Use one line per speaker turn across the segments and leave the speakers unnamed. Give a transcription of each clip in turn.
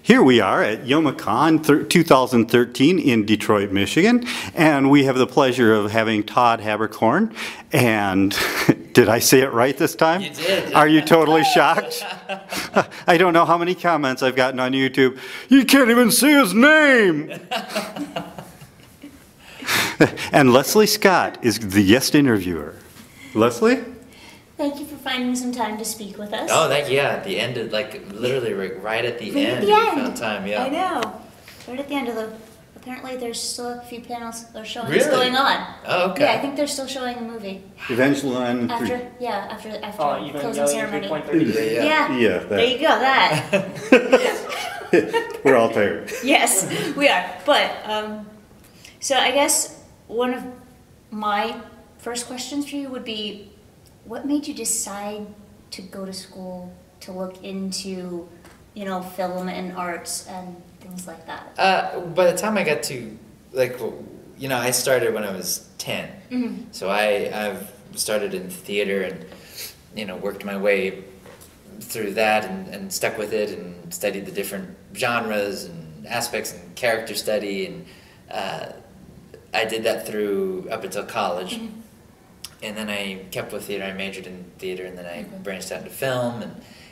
Here we are at Youmacon 2013 in Detroit, Michigan, and we have the pleasure of having Todd Haberkorn. And did I say it right this time?
You did.
Are you totally shocked? I don't know how many comments I've gotten on YouTube. You can't even say his name! And Lesley Scott is the guest interviewer. Lesley?
Thank you for finding some time to speak with us.
Oh, thank you. Yeah, at the end, literally right at the end.
At the end.
You found time, yeah.
I know. Right at the end of the. Apparently, there's still a few panels that are showing
Really?
what's going on.
Oh, okay.
Yeah, I think they're still showing the movie.
Evangeline.
After closing ceremony.
Yeah.
Yeah,
There you go. That.
We're all tired.
Yes, we are. But so I guess one of my first questions for you would be, what made you decide to go to school to look into, film and arts and things like that?
By the time I got to, I started when I was 10.
Mm-hmm.
So I've started in theater and, worked my way through that and stuck with it and studied the different genres and aspects and character study. And I did that through up until college. Mm-hmm. And then I kept with theater. I majored in theater, and then I branched out into film.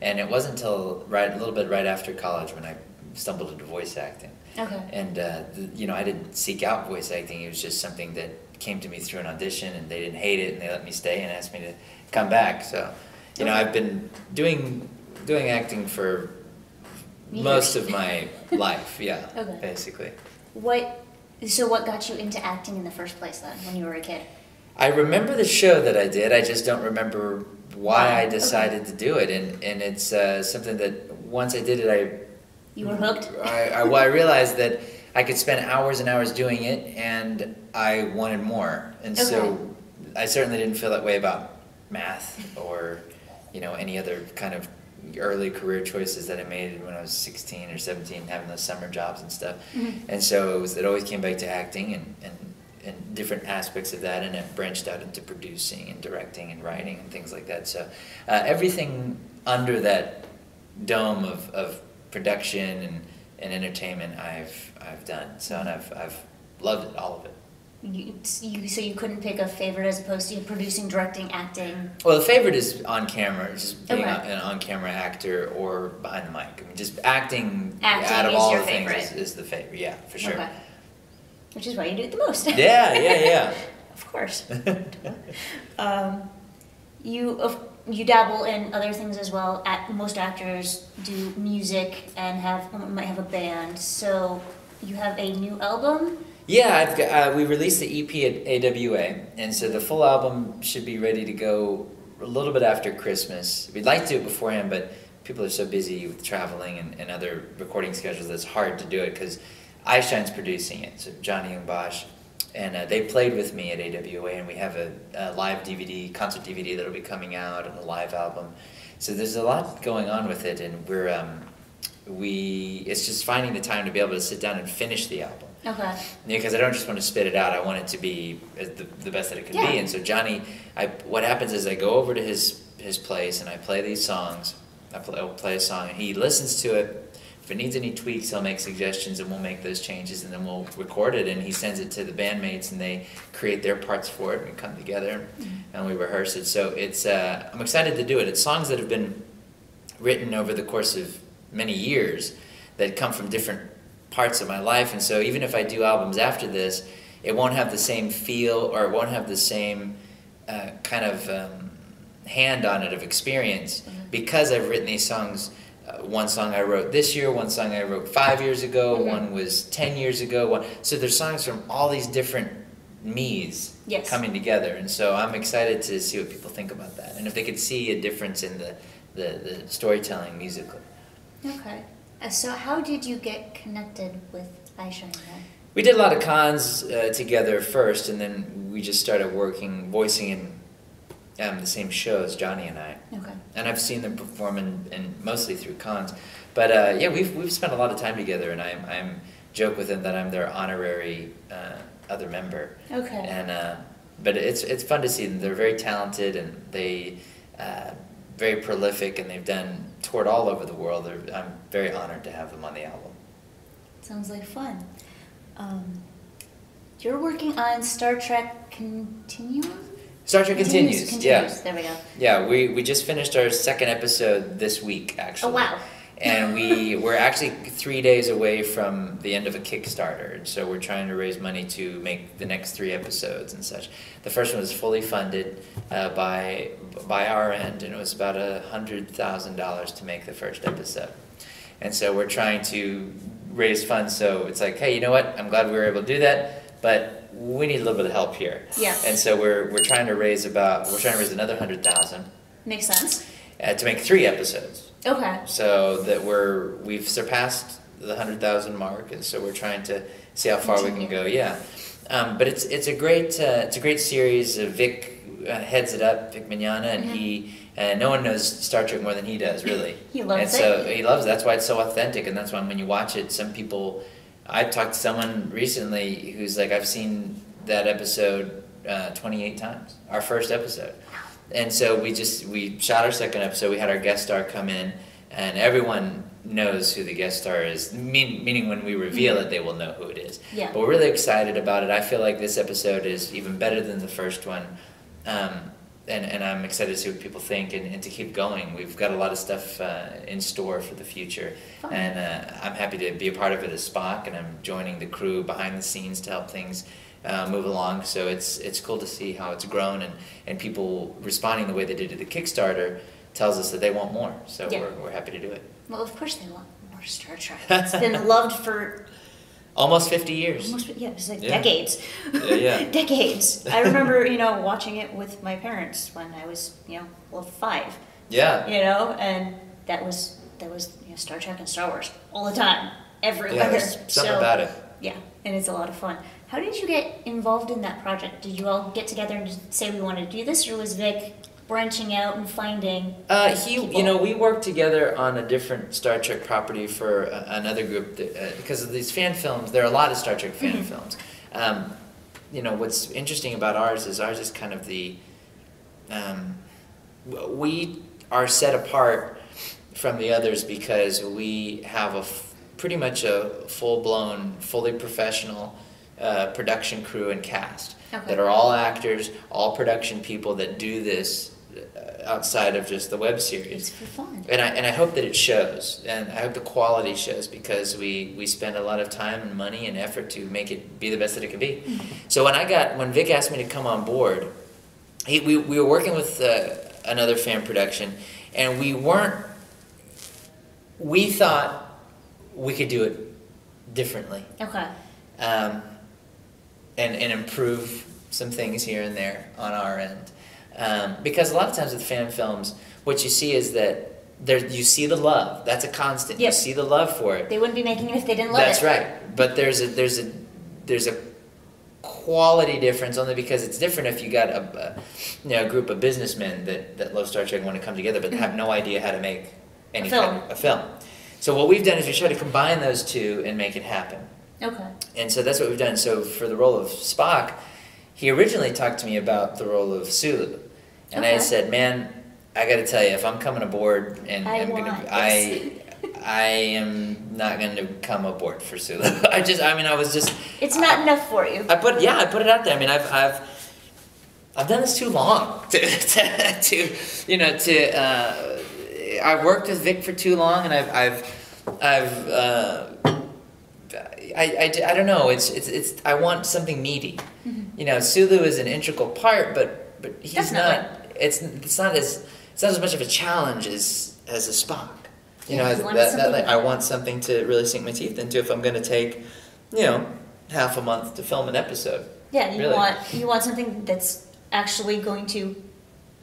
And it wasn't until a little bit right after college when I stumbled into voice acting.
Okay.
And I didn't seek out voice acting. It was just something that came to me through an audition, and they didn't hate it, and they let me stay and asked me to come back. So, I've been doing acting for most of my life. Yeah.
Okay.
Basically.
So what got you into acting in the first place then, when you were a kid?
I remember the show that I did. I just don't remember why I decided to do it. And it's something that once I did it,
You were hooked?
I realized that I could spend hours and hours doing it, and I wanted more. And so I certainly didn't feel that way about math or, any other kind of early career choices that I made when I was 16 or 17, having those summer jobs and stuff. Mm-hmm. And so it always came back to acting and different aspects of that, and it branched out into producing and directing and writing and things like that. So everything under that dome of production and entertainment I've done. So and I've loved it, all of it.
So you couldn't pick a favorite as opposed to producing, directing, acting?
Well, the favorite is on camera, just being an on-camera actor or behind the mic. I mean, just acting out of all the things is the favorite, yeah, for sure. Okay.
Which is why you do it the most.
Yeah.
Of course. You dabble in other things as well. Most actors do music and might have a band. So you have a new album?
Yeah, we released the EP at AWA, and so the full album should be ready to go a little bit after Christmas. We'd like to do it beforehand, but people are so busy with traveling and other recording schedules that it's hard to do it because Eishine's producing it, so Johnny and Bosch, and they played with me at AWA, and we have a live DVD, concert DVD that'll be coming out, and a live album. So there's a lot going on with it, and it's just finding the time to be able to sit down and finish the album.
Okay.
Because I don't just want to spit it out. I want it to be the best that it can be. And so Johnny, what happens is I go over to his place and I play these songs. I'll play a song, and he listens to it. If it needs any tweaks, he'll make suggestions, and we'll make those changes, and then we'll record it, and he sends it to the bandmates, and they create their parts for it, and we come together, and we rehearse it. So it's I'm excited to do it. It's songs that have been written over the course of many years that come from different parts of my life, and so even if I do albums after this, it won't have the same feel, or it won't have the same kind of hand on it of experience, because I've written these songs. One song I wrote this year, one song I wrote 5 years ago, one was 10 years ago. So there's songs from all these different me's coming together, and so I'm excited to see what people think about that, and if they could see a difference in the storytelling musically.
Okay. So how did you get connected with Eishine then?
We did a lot of cons together first, and then we just started voicing in the same shows, Johnny and I.
Okay.
And I've seen them perform and mostly through cons. But we've spent a lot of time together, and I'm joke with them that I'm their honorary other member.
Okay.
And but it's fun to see them. They're very talented, and they very prolific, and they've toured all over the world. I'm very honored to have them on the album.
Sounds like fun. You're working on Star Trek Continuum?
Star Trek Continues. Yeah.
There we go.
Yeah, we just finished our second episode this week, actually.
Oh, wow.
And we're actually 3 days away from the end of a Kickstarter, and so we're trying to raise money to make the next 3 episodes and such. The first one was fully funded by our end, and it was about $100,000 to make the first episode. And so we're trying to raise funds, so it's like, hey, you know what? I'm glad we were able to do that, but we need a little bit of help here.
Yeah.
And so we're trying to raise another $100,000
Makes sense.
to make 3 episodes.
Okay.
So that we've surpassed the 100,000 mark, and so we're trying to see how far we can go. Yeah, but it's a great series. Vic heads it up, Vic Mignogna, and he no one knows Star Trek more than he does, really.
He loves
it. And so he loves it. That's why it's so authentic, and that's why when you watch it, some people. I talked to someone recently who's like, I've seen that episode 28 times. Our first episode. And so we shot our second episode. We had our guest star come in, and everyone knows who the guest star is. Meaning when we reveal it, they will know who it is.
Yeah.
But we're really excited about it. I feel like this episode is even better than the first one, and I'm excited to see what people think and to keep going. We've got a lot of stuff in store for the future,
Fun.
and I'm happy to be a part of it as Spock, and I'm joining the crew behind the scenes to help things move along. So it's cool to see how it's grown, and people responding the way they did to the Kickstarter tells us that they want more. So
Yeah.
we're happy to do it.
Well, of course they want more Star Trek. It's been loved for
Almost 50 years.
it's like
Yeah.
decades.
Yeah.
Decades. I remember, watching it with my parents when I was, 5.
Yeah.
And that was Star Trek and Star Wars all the time, everywhere.
Yeah, there's something about it.
Yeah, and it's a lot of fun. How did you get involved in that project? Did you all get together and just say we want to do this, or was Vic branching out and finding people?
We worked together on a different Star Trek property for another group because of these fan films. There are a lot of Star Trek fan films. What's interesting about ours is kind of we are set apart from the others because we have pretty much a full-blown, fully professional production crew and cast that are all actors, all production people that do this outside of just the web series.
It's for fun.
And I hope that it shows, and I hope the quality shows, because we spend a lot of time and money and effort to make it be the best that it can be. So when Vic asked me to come on board, we were working with another fan production, and we thought we could do it differently.
Okay.
And improve some things here and there on our end. Because a lot of times with fan films, what you see is that you see the love. That's a constant.
Yep.
You see the love for it.
They wouldn't be making it if they didn't love
That's
it.
right. But there's a quality difference, only because it's different if you got a group of businessmen that love Star Trek and want to come together but have no idea how to make any kind of a film. So what we've done is we try to combine those two and make it happen.
Okay.
And so that's what we've done. So for the role of Spock, he originally talked to me about the role of Sulu. And I said, man, I got to tell you, if I'm coming aboard, and I am not going to come aboard for Sulu. I was just.
It's not enough for you.
I put it out there. I mean, I've done this too long I've worked with Vic for too long, and I don't know. It's I want something meaty. Sulu is an integral part, but he's
Definitely.
not. It's not as much of a challenge as a Spock. I want something to really sink my teeth into if I'm going to take, half a month to film an episode.
Yeah,
really.
you want something that's actually going to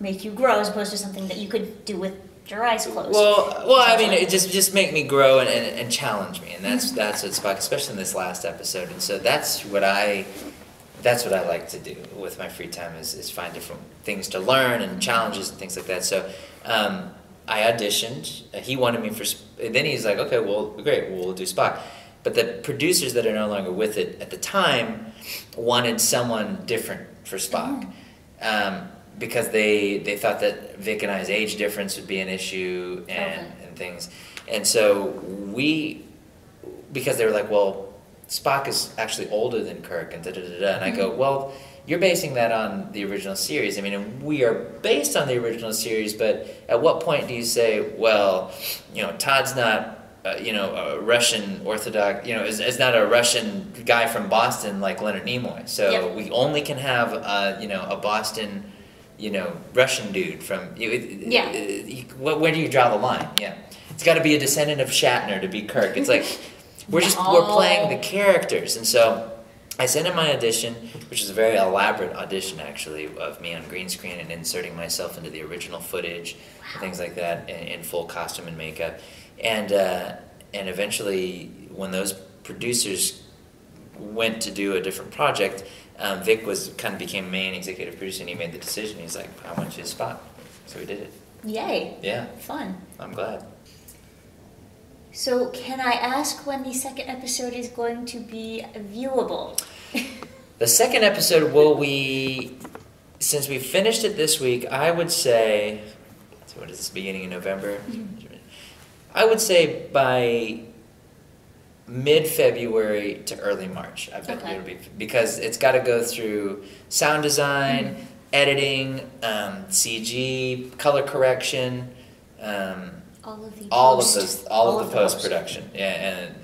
make you grow, as opposed to something that you could do with your eyes closed.
Well, I mean, it just make me grow and challenge me, and that's what Spock, especially in this last episode. And so that's what I like to do with my free time is find different things to learn and challenges and things like that. So I auditioned. He wanted me then he's like, okay, well, great, we'll do Spock. But the producers that are no longer with it at the time wanted someone different for Spock. because they thought that Vic and I's age difference would be an issue and things. And so because they were like, well, Spock is actually older than Kirk and da-da-da-da. And I go, well, you're basing that on the original series. I mean, and we are based on the original series, but at what point do you say, well, Todd's not, a Russian Orthodox, is not a Russian guy from Boston like Leonard Nimoy. So we only can have, a Boston, Russian dude from, where do you draw the line? Yeah. It's got to be a descendant of Shatner to be Kirk. It's like, we're playing the characters. And so I sent in my audition, which is a very elaborate audition, actually, of me on green screen and inserting myself into the original footage and things like that in full costume and makeup. And eventually, when those producers went to do a different project, Vic became main executive producer, and he made the decision. He's like, I want you to Spock. So we did it.
Yay.
Yeah.
Fun.
I'm glad.
So can I ask when the second episode is going to be viewable?
The second episode since we finished it this week, I would say, so what is this, beginning of November? I would say by mid-February to early March. I bet it'll be, because it's got to go through sound design, editing, CG, color correction, all of the post-production, and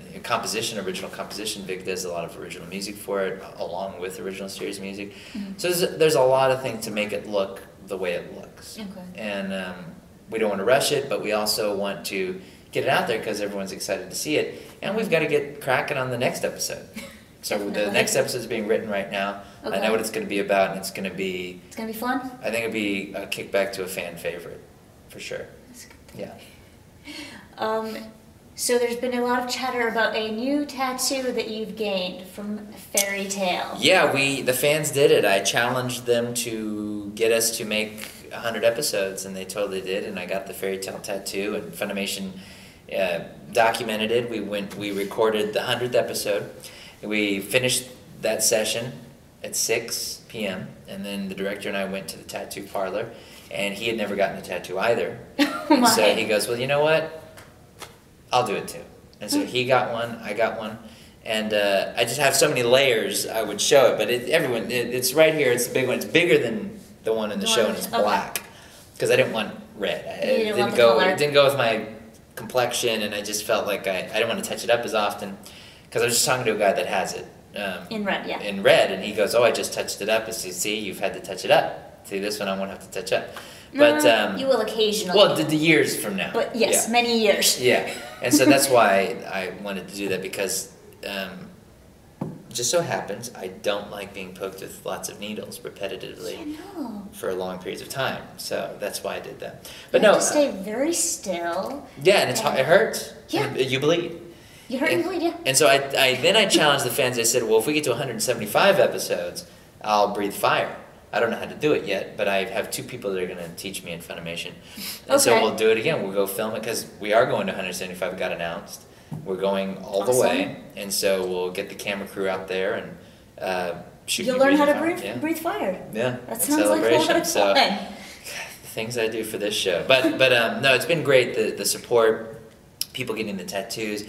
original composition. Vic does a lot of original music for it, along with original series music. So there's a lot of things to make it look the way it looks. And we don't want to rush it, but we also want to get it out there because everyone's excited to see it, and we've got to get cracking on the next episode. So the next episode is being written right now. I know what it's going to be about, and it's going to be
fun.
I think it'll be a kickback to a fan favorite, for sure.
That's good.
Yeah.
So there's been a lot of chatter about a new tattoo that you've gained from Fairy Tale.
Yeah, the fans did it. I challenged them to get us to make 100 episodes, and they totally did. And I got the Fairy Tale tattoo, and Funimation documented it. We recorded the 100th episode. We finished that session at 6 p.m. and then the director and I went to the tattoo parlor, and he had never gotten a tattoo either. And so he goes, well, you know what? I'll do it too. And so he got one, I got one, and I just have so many layers. I would show it, but it's right here. It's the big one. It's bigger than the one in the show, and it's black because I didn't want red. It didn't go with my complexion, and I just felt like I didn't want to touch it up as often because I was just talking to a guy that has it
in red, yeah.
In red, and he goes, "Oh, I just touched it up." And so, see, you've had to touch it up. See, this one I won't have to touch up. But
you will occasionally.
Well, the years from now.
But yes, many years.
Yeah, and so that's why I wanted to do that, because just so happens I don't like being poked with lots of needles repetitively for long periods of time. So that's why I did that. But
you have to stay very still.
Yeah, and it hurts.
Yeah.
You bleed.
You hurt and bleed, yeah.
And so I challenged the fans. I said, well, if we get to 175 episodes, I'll breathe fire. I don't know how to do it yet, but I have 2 people that are going to teach me in Funimation. And so we'll do it again. We'll go film it, because we are going to 175. It got announced. We're going all the way. And so we'll get the camera crew out there and shoot.
You'll learn how to breathe fire.
Yeah.
That sounds like a lot of fun.
The things I do for this show. But no, it's been great, the support, people getting the tattoos,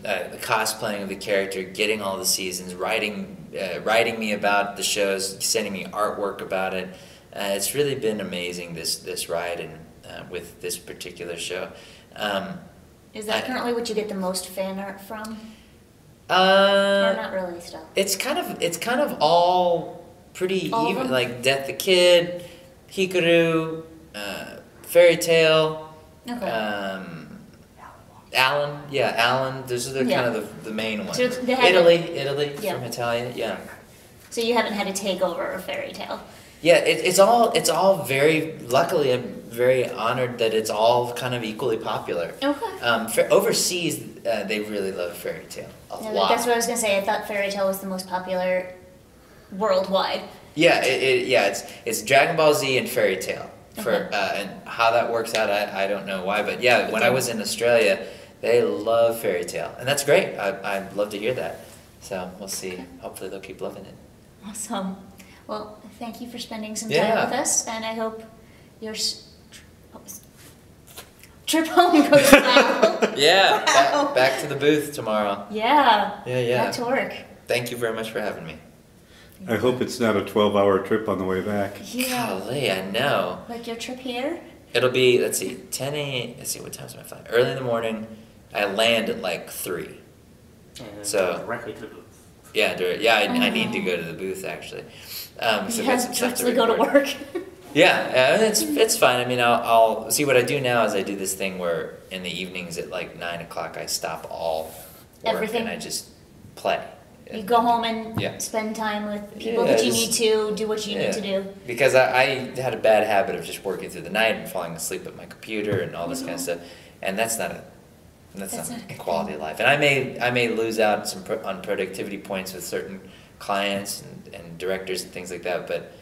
the cosplaying of the character, getting all the seasons, writing me about the shows, sending me artwork about it. It's really been amazing, this ride and with this particular show.
Is that currently what you get the most fan art from? Or not really still? It's
kind of all pretty even, like Death the Kid, Hikaru, Fairy Tale.
Okay.
Alan. Those are kind of the main ones.
So
Italy from Italia. Yeah.
So you haven't had to take over a Fairy Tale.
Yeah, it's all very. Luckily, I'm very honored that it's all kind of equally popular.
Okay.
Overseas, they really love Fairy Tale a lot.
That's what I was gonna say. I thought Fairy Tale was the most popular worldwide.
Yeah, it's Dragon Ball Z and Fairy Tale. And how that works out, I don't know why, but yeah, when I was in Australia, they love Fairy Tale, and that's great. I'd love to hear that. So we'll see. Hopefully they'll keep loving it.
Awesome. Well, thank you for spending some
Yeah.
time with us, and I hope your trip home goes well.
Yeah,
Wow.
back to the booth tomorrow.
Yeah.
Yeah.
Back to work.
Thank you very much for having me.
I hope it's not a 12-hour trip on the way back.
Yeah.
Golly, I know.
Like your trip here?
It'll be, let's see, 10 a.m. Let's see, what time's my flight? Early in the morning. I land at like 3.
And
So-
directly to the booth.
Yeah, I need to go to the booth actually. So I've got
Yeah,
some stuff
directly go to
record.
work.
Yeah, it's fine. I mean, I'll see what I do now is I do this thing where in the evenings at like 9 o'clock I stop all work
Everything.
and I just play.
You go home and
Yeah.
spend time with people
Yeah,
that you
just-
need to, do what you need to do.
Because I had a bad habit of just working through the night and falling asleep at my computer and all this kind of stuff, and that's not
That's not a
a
good
quality
thing.
of life. And I may lose out on productivity points with certain clients and directors and things like that, but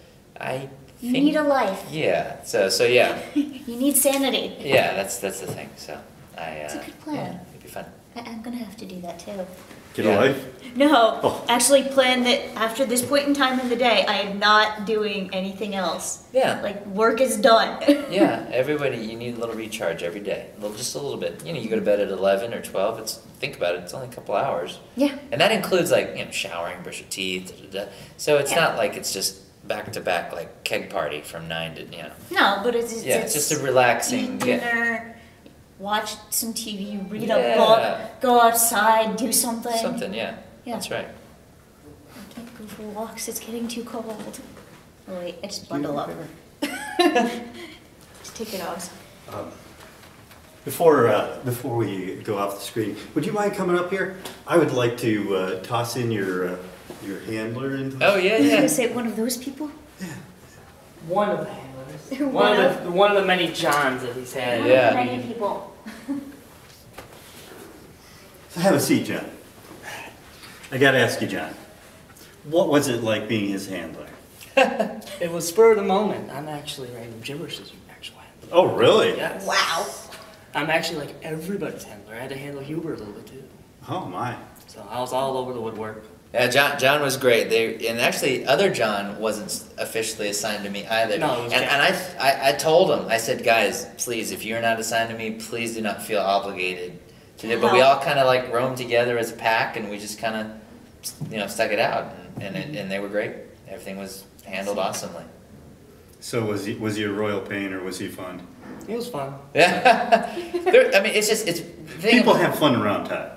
I
You
think,
need a life.
yeah. So yeah,
You need sanity.
yeah. That's the thing. So
It's a good plan.
Yeah, it'd be fun.
I'm gonna have to do that too.
Get
Yeah.
a life?
No,
Oh.
actually plan that after this point in time in the day, I am not doing anything else.
Yeah.
Like, work is done.
Yeah, everybody, you need a little recharge every day, just a little bit. You know, you go to bed at 11 or 12. Think about it. It's only a couple hours,
Yeah.
and that includes like showering, brush your teeth. So it's
Yeah.
not like it's just back to back like keg party from 9 to
No, but it's
It's just a relaxing.
eat
Yeah,
dinner, watch some TV, read
Yeah.
a book, go outside, do something.
something. Yeah,
Yeah.
that's right.
I can't go for walks, it's getting too cold. Oh wait, I just bundle up. Just take it off.
Before we go off the screen, would you mind coming up here? I would like to toss in your handler into
Oh yeah,
I was
yeah.
gonna say one of those people.
One of the handlers.
One
One of the many Johns that he's had.
Yeah.
Many people.
So have a seat, John. I gotta ask you, John. What was it like being his handler?
It was spur of the moment. I'm actually writing gibberish as your actual handler.
Oh, really?
Yes.
Wow.
I'm actually like everybody's handler. I had to handle Huber a little bit too.
Oh my.
So I was all over the woodwork.
Yeah, John was great. And actually, other John wasn't officially assigned to me either.
No, it was
and
Jack.
I told him, I said, guys, please, if you're not assigned to me, please do not feel obligated to do it. But we all kind of like roamed together as a pack, and we just kind of, stuck it out, and they were great. Everything was handled awesomely.
So was he a royal pain or was he fun?
It was fun.
Yeah, it's
People have fun around Todd.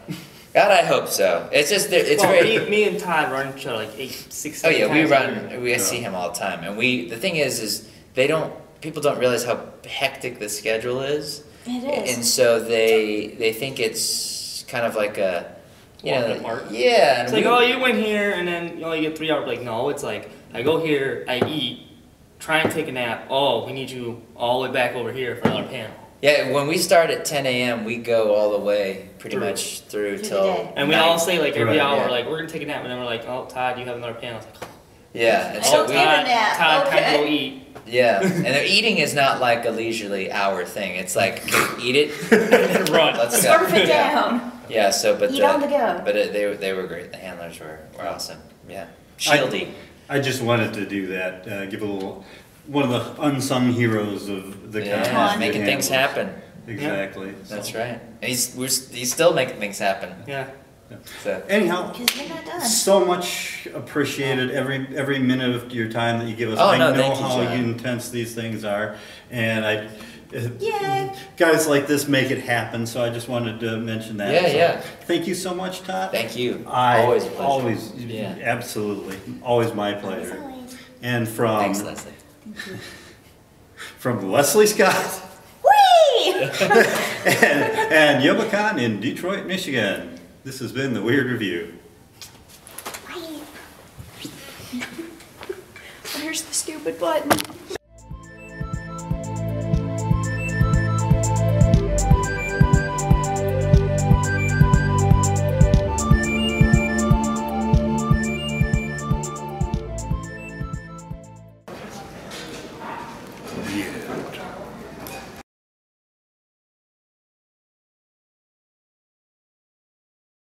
God, I hope so. It's just it's
well,
very.
me and Todd run each other like 6
Oh yeah, we
times a year.
run. We see him all the time, and the thing is people don't realize how hectic the schedule is.
It is.
And so they think it's kind of like a,
Walk in the park.
Yeah.
It's
And
like, oh, you went here and then you only get 3 hours. Like, no, it's like, I go here, I eat, try and take a nap. Oh, we need you all the way back over here for another panel.
Yeah, when we start at 10 a.m., we go all the way pretty
Through.
much through
Through the
till.
day.
And we
9.
all say like every
Right,
hour,
yeah.
like, we're going to take a nap. And then we're like, oh, Todd, you have another panel. It's like,
Yeah, and
I
so
don't
we.
get a nap.
Todd, time to
Okay.
go eat.
Yeah, and the eating is not like a leisurely hour thing. It's like, okay, eat it and then run. Let's go.
Slurp it
Yeah.
down.
Yeah, so but
Eat on the go.
But they were great. The handlers were awesome. Yeah, shieldy.
I just wanted to do that, give a little, one of the unsung heroes of the
Yeah,
contest.
making things happen.
Exactly.
That's right. And he's still making things happen.
Yeah.
So
Anyhow,
Because you're not done.
so much appreciated every minute of your time that you give us.
Oh,
I
no,
know
thank you,
how
John.
intense these things are, and
Yay.
guys like this make it happen. So I just wanted to mention that.
Yeah,
So
yeah.
Thank you so much, Todd.
thank you.
I
Always a pleasure.
always,
Yeah.
absolutely, always my
As
pleasure.
always.
And
Thanks, Lesley.
from Lesley Scott
Whee!
and Youmacon in Detroit, Michigan. This has been the Weird Review.
Where's the stupid button?